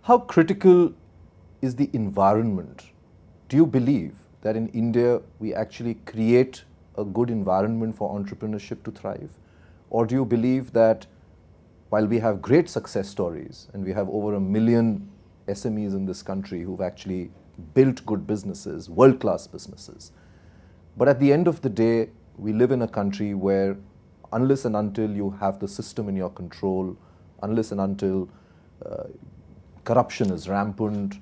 How critical is the environment? Do you believe that in India we actually create a good environment for entrepreneurship to thrive? Or do you believe that while we have great success stories and we have over 1 million SMEs in this country who've actually built good businesses, world-class businesses, but at the end of the day, we live in a country where unless and until you have the system in your control, unless and until corruption is rampant,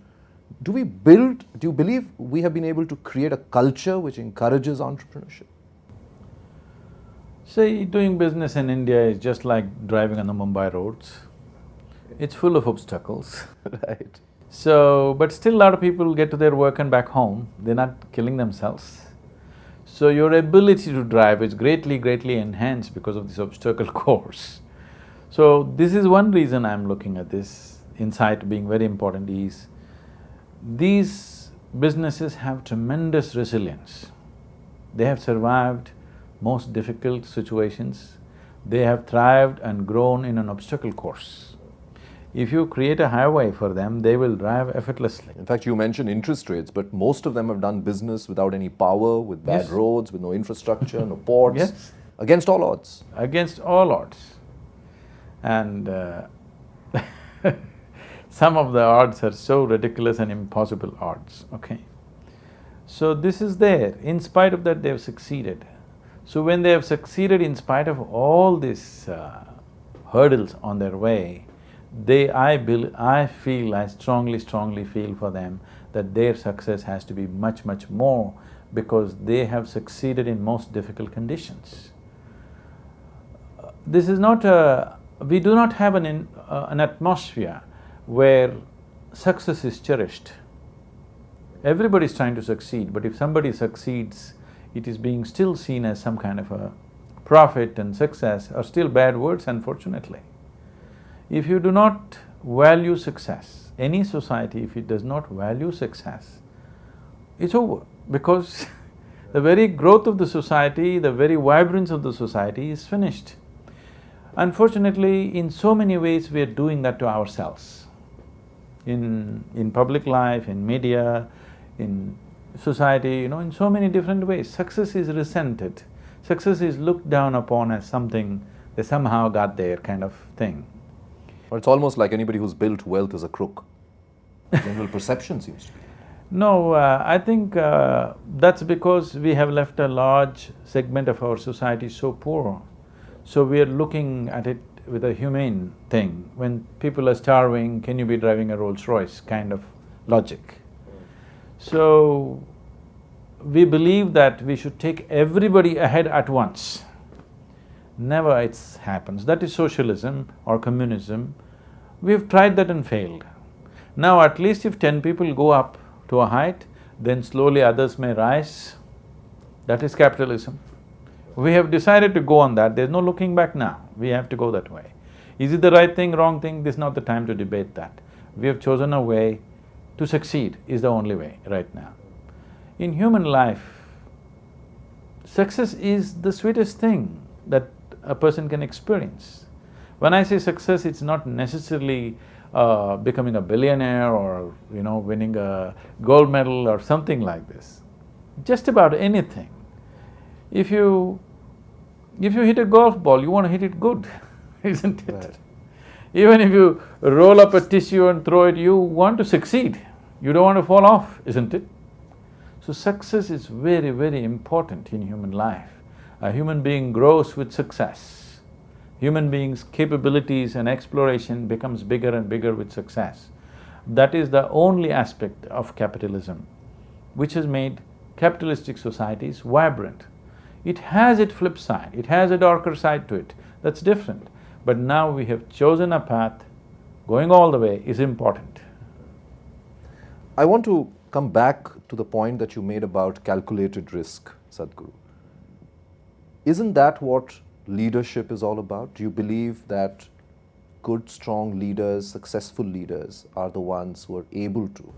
do you believe we have been able to create a culture which encourages entrepreneurship? See, doing business in India is just like driving on the Mumbai roads. It's full of obstacles. Right. So, but still a lot of people get to their work and back home, they're not killing themselves. So your ability to drive is greatly enhanced because of this obstacle course. So this is one reason I'm looking at this insight being very important is, these businesses have tremendous resilience. They have survived most difficult situations. They have thrived and grown in an obstacle course. If you create a highway for them, they will drive effortlessly. In fact, you mentioned interest rates, but most of them have done business without any power, with bad Yes. roads, with no infrastructure, no ports, Yes. against all odds. Against all odds. And some of the odds are so ridiculous and impossible odds, okay? So this is there, in spite of that they have succeeded. So when they have succeeded in spite of all these hurdles on their way, I strongly feel for them that their success has to be much more because they have succeeded in most difficult conditions. This is not we do not have an atmosphere where success is cherished. Everybody is trying to succeed, but if somebody succeeds, it is being still seen as some kind of a profit, and success are still bad words, unfortunately. If you do not value success, any society, if it does not value success, it's over, because the very growth of the society, the very vibrance of the society is finished. Unfortunately, in so many ways we are doing that to ourselves. In public life, in media, in society, in so many different ways, success is resented. Success is looked down upon as something they somehow got there kind of thing. Or it's almost like anybody who's built wealth is a crook. General perception seems to be. No, I think that's because we have left a large segment of our society so poor. So we are looking at it with a humane thing. When people are starving, can you be driving a Rolls Royce kind of logic. So, we believe that we should take everybody ahead at once. Never it happens. That is socialism or communism. We've tried that and failed. Now at least if 10 people go up to a height, then slowly others may rise. That is capitalism. We have decided to go on that, there's no looking back now, we have to go that way. Is it the right thing, wrong thing? This is not the time to debate that. We have chosen a way to succeed, is the only way right now. In human life, success is the sweetest thing that a person can experience. When I say success, it's not necessarily becoming a billionaire or, winning a gold medal or something like this. Just about anything. If you hit a golf ball, you want to hit it good, isn't it? Right. Even if you roll up a tissue and throw it, you want to succeed. You don't want to fall off, isn't it? So success is very important in human life. A human being grows with success. Human beings' capabilities and exploration becomes bigger and bigger with success. That is the only aspect of capitalism which has made capitalistic societies vibrant. It has its flip side, it has a darker side to it, that's different. But now we have chosen a path, going all the way is important. I want to come back to the point that you made about calculated risk, Sadhguru. Isn't that what leadership is all about? Do you believe that good, strong leaders, successful leaders are the ones who are able to,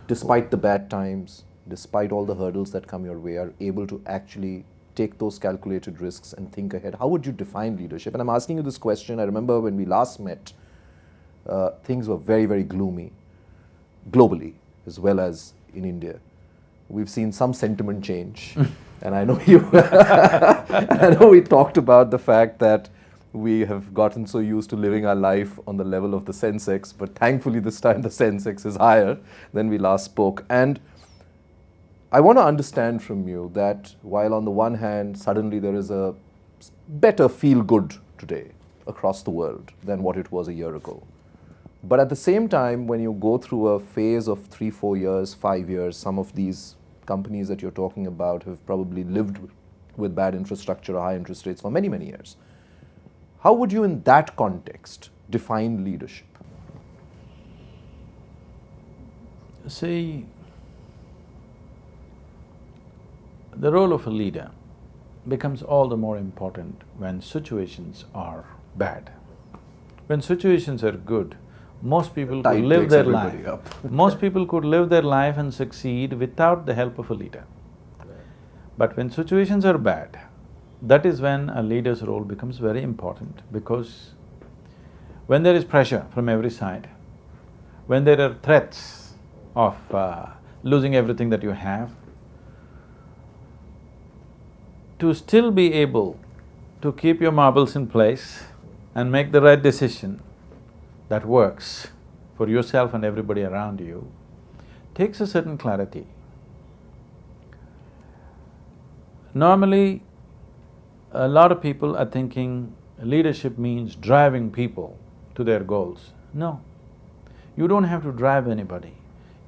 despite the bad times, despite all the hurdles that come your way, are able to actually take those calculated risks and think ahead? How would you define leadership? And I'm asking you this question, I remember when we last met, things were very, very gloomy, globally as well as in India. We've seen some sentiment change, and I know you. I know we talked about the fact that we have gotten so used to living our life on the level of the Sensex, but thankfully this time the Sensex is higher than we last spoke. And I want to understand from you that while on the one hand suddenly there is a better feel-good today across the world than what it was a year ago, but at the same time, when you go through a phase of 3, 4 years, 5 years, some of these companies that you're talking about have probably lived with bad infrastructure or high interest rates for many, many years. How would you, in that context, define leadership? See, the role of a leader becomes all the more important when situations are bad. When situations are good, most people could live their life. Most people could live their life and succeed without the help of a leader. But when situations are bad, that is when a leader's role becomes very important, because when there is pressure from every side, when there are threats of losing everything that you have, to still be able to keep your marbles in place and make the right decision that works for yourself and everybody around you takes a certain clarity. Normally, a lot of people are thinking leadership means driving people to their goals. No, you don't have to drive anybody.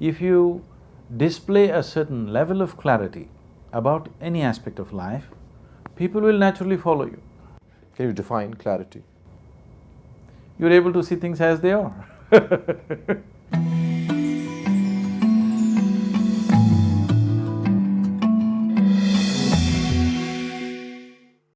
If you display a certain level of clarity about any aspect of life, people will naturally follow you. Can you define clarity? You're able to see things as they are.